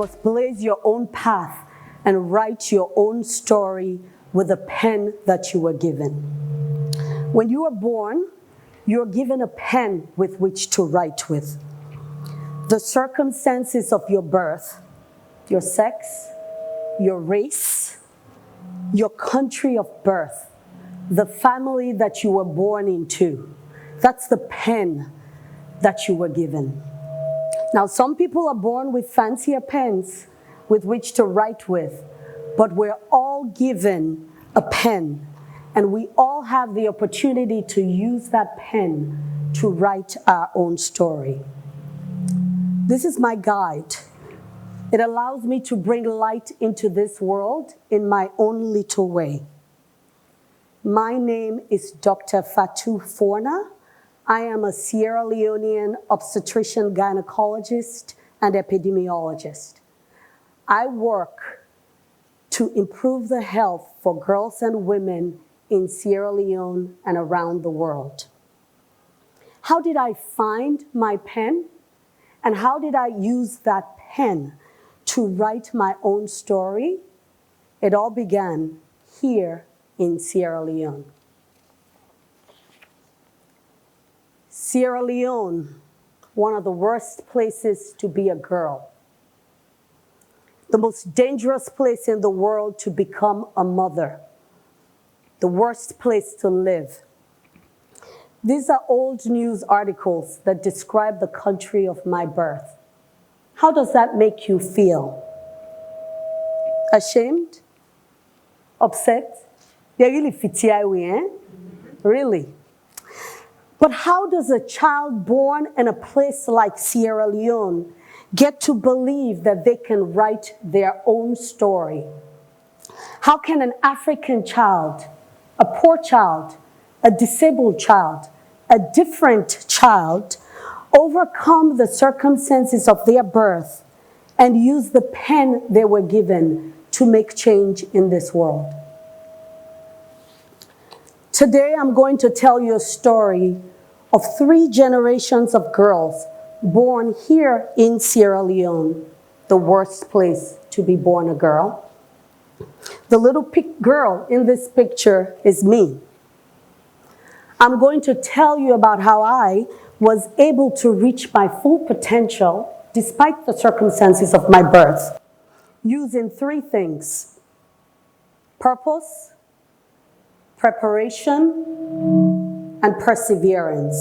must blaze your own path and write your own story with a pen that you were given. When you are born, you're given a pen with which to write with. The circumstances of your birth, your sex, your race, your country of birth, the family that you were born into, that's the pen that you were given. Now, some people are born with fancier pens with which to write with, but we're all given a pen, and we all have the opportunity to use that pen to write our own story. This is my guide. It allows me to bring light into this world in my own little way. My name is Dr. Fatu Forna. I am a Sierra Leonean obstetrician, gynecologist, and epidemiologist. I work to improve the health for girls and women in Sierra Leone and around the world. How did I find my pen? And how did I use that pen to write my own story? It all began here in Sierra Leone. Sierra Leone, one of the worst places to be a girl. The most dangerous place in the world to become a mother. The worst place to live. These are old news articles that describe the country of my birth. How does that make you feel? Ashamed? Upset? They're really fitiawi, eh? Really? But how does a child born in a place like Sierra Leone get to believe that they can write their own story? How can an African child, a poor child, a disabled child, a different child, overcome the circumstances of their birth and use the pen they were given to make change in this world? Today, I'm going to tell you a story of 3 generations of girls born here in Sierra Leone, the worst place to be born a girl. The little girl in this picture is me. I'm going to tell you about how I was able to reach my full potential despite the circumstances of my birth, using 3 things: purpose, preparation, and perseverance.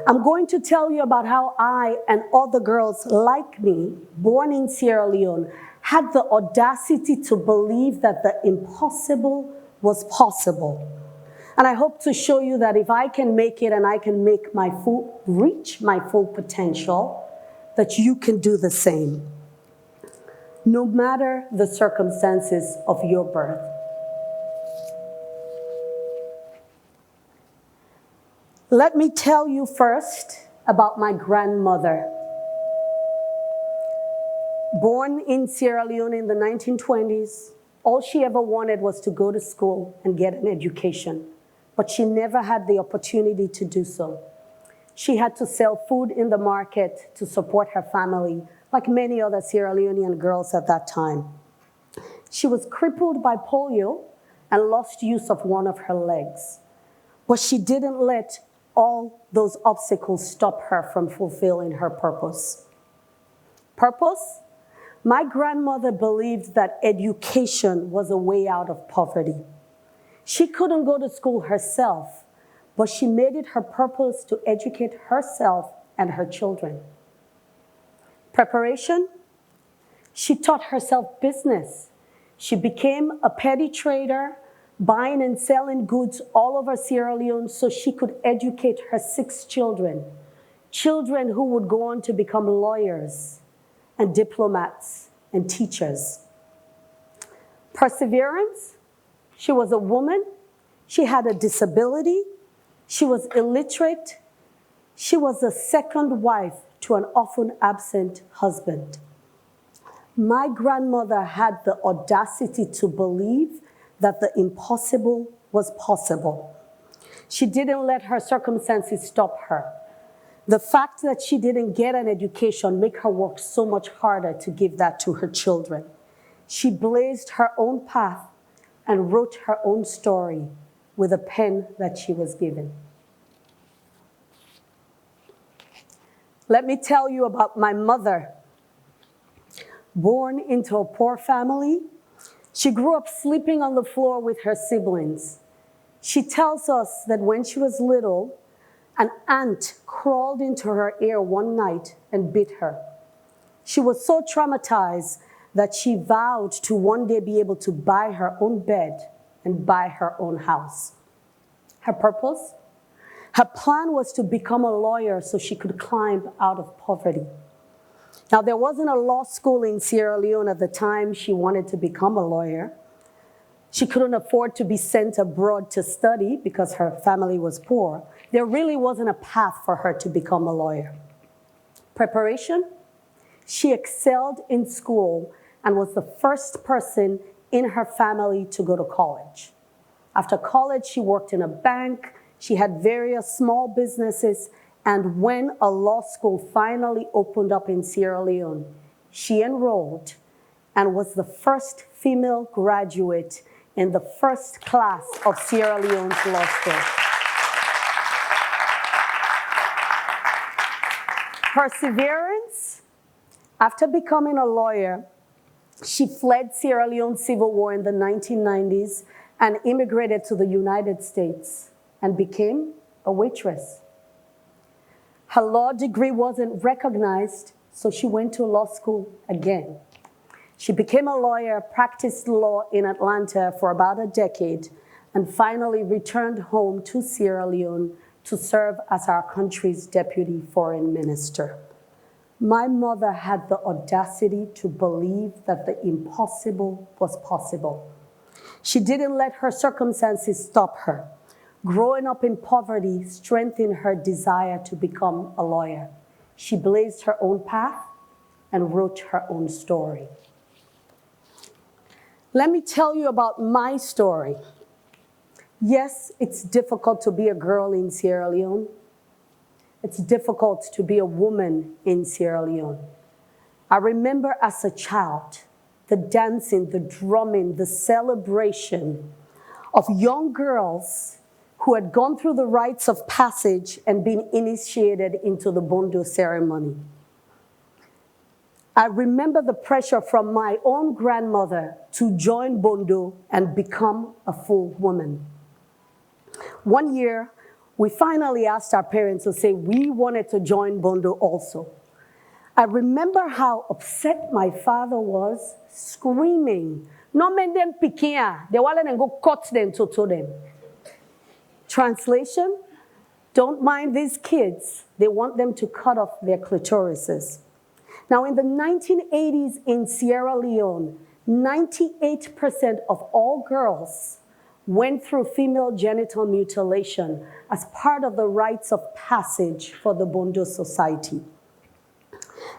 I'm going to tell you about how I and other girls like me, born in Sierra Leone, had the audacity to believe that the impossible was possible. And I hope to show you that if I can make it and I can reach my full potential, that you can do the same, no matter the circumstances of your birth. Let me tell you first about my grandmother. Born in Sierra Leone in the 1920s, all she ever wanted was to go to school and get an education, but she never had the opportunity to do so. She had to sell food in the market to support her family, like many other Sierra Leonean girls at that time. She was crippled by polio and lost use of one of her legs, but she didn't let all those obstacles stop her from fulfilling her purpose. Purpose? My grandmother believed that education was a way out of poverty. She couldn't go to school herself, but she made it her purpose to educate herself and her children. Preparation? She taught herself business. She became a petty trader, buying and selling goods all over Sierra Leone so she could educate her 6 children, children who would go on to become lawyers and diplomats and teachers. Perseverance? She was a woman. She had a disability. She was illiterate. She was a second wife to an often absent husband. My grandmother had the audacity to believe that the impossible was possible. She didn't let her circumstances stop her. The fact that she didn't get an education made her work so much harder to give that to her children. She blazed her own path and wrote her own story with a pen that she was given. Let me tell you about my mother. Born into a poor family, she grew up sleeping on the floor with her siblings. She tells us that when she was little, an ant crawled into her ear one night and bit her. She was so traumatized that she vowed to one day be able to buy her own bed and buy her own house. Her purpose? Her plan was to become a lawyer so she could climb out of poverty. Now, there wasn't a law school in Sierra Leone at the time she wanted to become a lawyer. She couldn't afford to be sent abroad to study because her family was poor. There really wasn't a path for her to become a lawyer. Preparation? She excelled in school and was the first person in her family to go to college. After college, she worked in a bank. She had various small businesses. And when a law school finally opened up in Sierra Leone, she enrolled and was the first female graduate in the first class of Sierra Leone's law school. Perseverance. After becoming a lawyer, she fled Sierra Leone's civil war in the 1990s and immigrated to the United States and became a waitress. Her law degree wasn't recognized, so she went to law school again. She became a lawyer, practiced law in Atlanta for about a decade, and finally returned home to Sierra Leone to serve as our country's deputy foreign minister. My mother had the audacity to believe that the impossible was possible. She didn't let her circumstances stop her. Growing up in poverty strengthened her desire to become a lawyer. She blazed her own path and wrote her own story. Let me tell you about my story. Yes, it's difficult to be a girl in Sierra Leone. It's difficult to be a woman in Sierra Leone. I remember as a child, the dancing, the drumming, the celebration of young girls who had gone through the rites of passage and been initiated into the Bondo ceremony. I remember the pressure from my own grandmother to join Bondo and become a full woman. One year, we finally asked our parents to say we wanted to join Bondo also. I remember how upset my father was, screaming, "No men them pikin, they want to go cut them to them." Translation, don't mind these kids. They want them to cut off their clitorises. Now, in the 1980s in Sierra Leone, 98% of all girls went through female genital mutilation as part of the rites of passage for the Bondo society.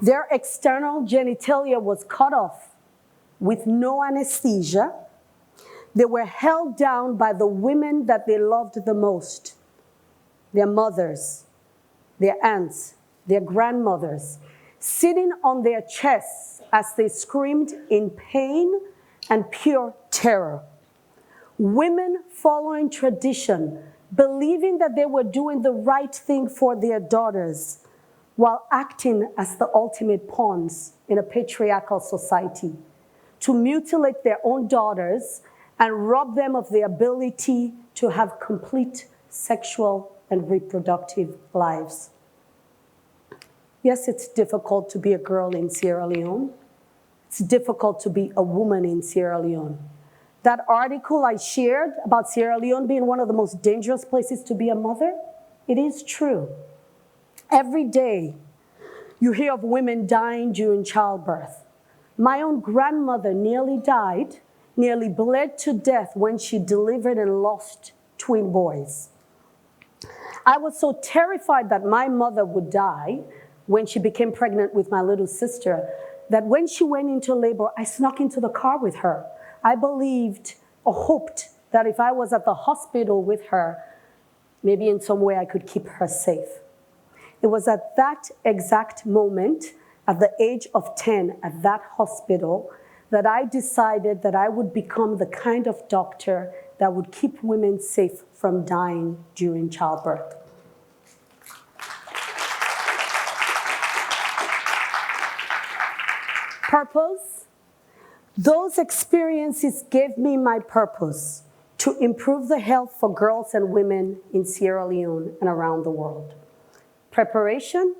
Their external genitalia was cut off with no anesthesia. They were held down by the women that they loved the most, their mothers, their aunts, their grandmothers, sitting on their chests as they screamed in pain and pure terror. Women following tradition, believing that they were doing the right thing for their daughters, while acting as the ultimate pawns in a patriarchal society, to mutilate their own daughters and rob them of the ability to have complete sexual and reproductive lives. Yes, it's difficult to be a girl in Sierra Leone. It's difficult to be a woman in Sierra Leone. That article I shared about Sierra Leone being one of the most dangerous places to be a mother, it is true. Every day, you hear of women dying during childbirth. My own grandmother nearly died, nearly bled to death when she delivered and lost twin boys. I was so terrified that my mother would die when she became pregnant with my little sister that when she went into labor, I snuck into the car with her. I believed or hoped that if I was at the hospital with her, maybe in some way I could keep her safe. It was at that exact moment, at the age of 10, at that hospital, that I decided that I would become the kind of doctor that would keep women safe from dying during childbirth. Purpose. Those experiences gave me my purpose to improve the health for girls and women in Sierra Leone and around the world. Preparation.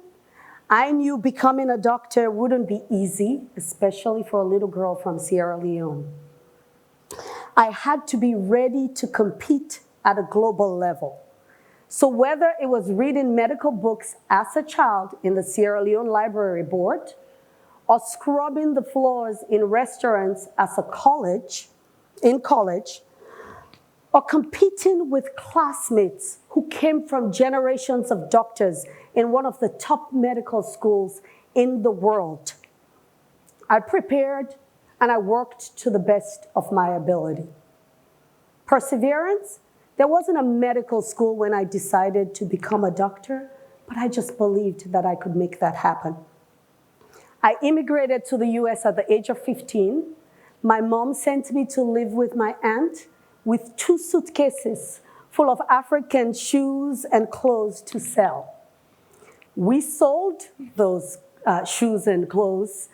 I knew becoming a doctor wouldn't be easy, especially for a little girl from Sierra Leone. I had to be ready to compete at a global level. So whether it was reading medical books as a child in the Sierra Leone Library Board, or scrubbing the floors in restaurants as a college, or competing with classmates who came from generations of doctors in one of the top medical schools in the world. I prepared and I worked to the best of my ability. Perseverance. There wasn't a medical school when I decided to become a doctor, but I just believed that I could make that happen. I immigrated to the US at the age of 15. My mom sent me to live with my aunt with 2 suitcases full of African shoes and clothes to sell. We sold those shoes and clothes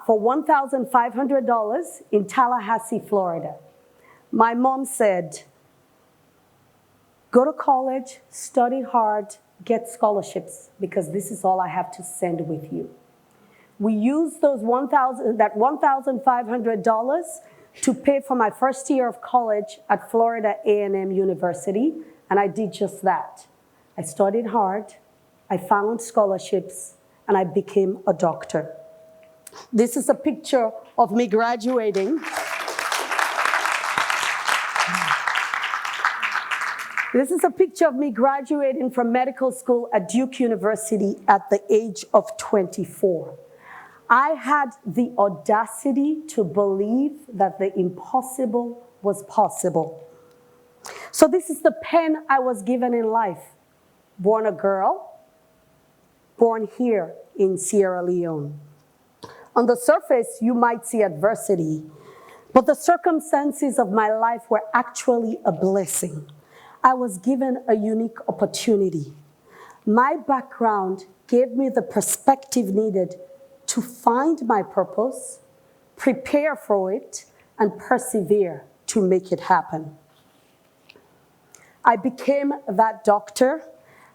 for $1,500 in Tallahassee, Florida. My mom said, go to college, study hard, get scholarships, because this is all I have to send with you. We used that $1,500 to pay for my first year of college at Florida A&M University, and I did just that. I studied hard, I found scholarships, and I became a doctor. This is a picture of me graduating. This is a picture of me graduating from medical school at Duke University at the age of 24. I had the audacity to believe that the impossible was possible. So this is the pen I was given in life. Born a girl, born here in Sierra Leone. On the surface, you might see adversity, but the circumstances of my life were actually a blessing. I was given a unique opportunity. My background gave me the perspective needed to find my purpose, prepare for it, and persevere to make it happen. I became that doctor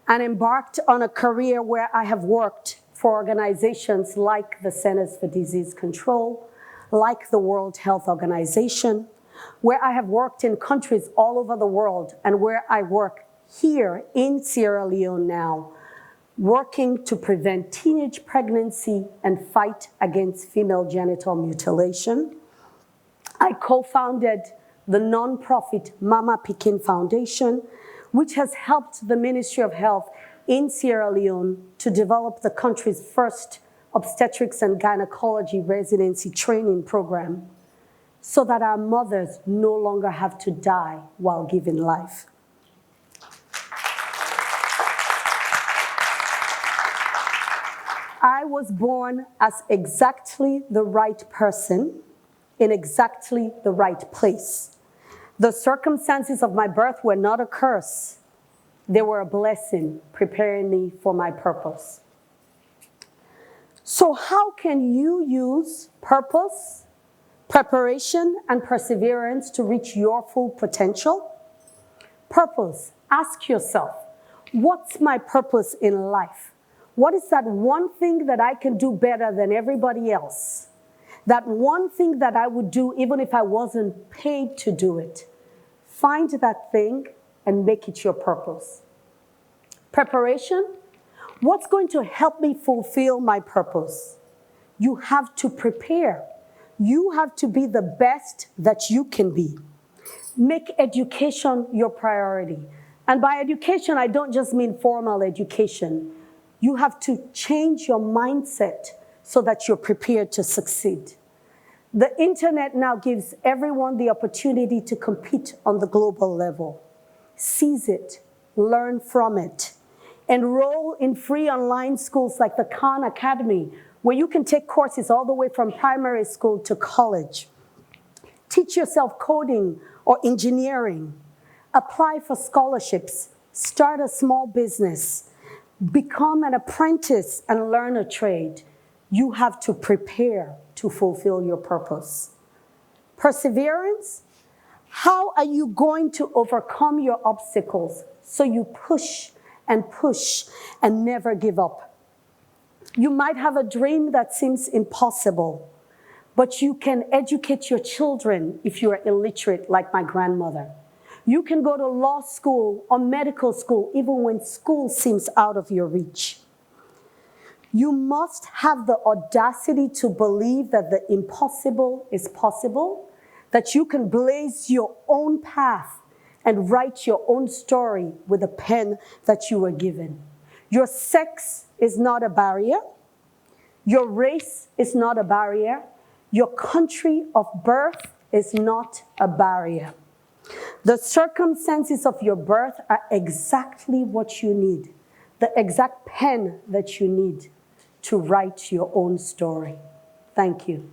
and embarked on a career where I have worked for organizations like the Centers for Disease Control, like the World Health Organization, where I have worked in countries all over the world, and where I work here in Sierra Leone now, working to prevent teenage pregnancy and fight against female genital mutilation. I co-founded the nonprofit Mama Pikin Foundation, which has helped the Ministry of Health in Sierra Leone to develop the country's first obstetrics and gynecology residency training program, so that our mothers no longer have to die while giving life. I was born as exactly the right person in exactly the right place. The circumstances of my birth were not a curse. They were a blessing, preparing me for my purpose. So how can you use purpose, preparation, and perseverance to reach your full potential? Purpose. Ask yourself, what's my purpose in life? What is that one thing that I can do better than everybody else? That one thing that I would do even if I wasn't paid to do it. Find that thing and make it your purpose. Preparation. What's going to help me fulfill my purpose? You have to prepare. You have to be the best that you can be. Make education your priority. And by education, I don't just mean formal education. You have to change your mindset so that you're prepared to succeed. The internet now gives everyone the opportunity to compete on the global level. Seize it, learn from it. Enroll in free online schools like the Khan Academy, where you can take courses all the way from primary school to college. Teach yourself coding or engineering. Apply for scholarships. Start a small business. Become an apprentice and learn a trade. You have to prepare to fulfill your purpose. Perseverance. How are you going to overcome your obstacles so you push and never give up? You might have a dream that seems impossible, but you can educate your children if you are illiterate, like my grandmother. You can go to law school or medical school even when school seems out of your reach. You must have the audacity to believe that the impossible is possible, that you can blaze your own path and write your own story with a pen that you were given. Your sex is not a barrier. Your race is not a barrier. Your country of birth is not a barrier. The circumstances of your birth are exactly what you need, the exact pen that you need to write your own story. Thank you.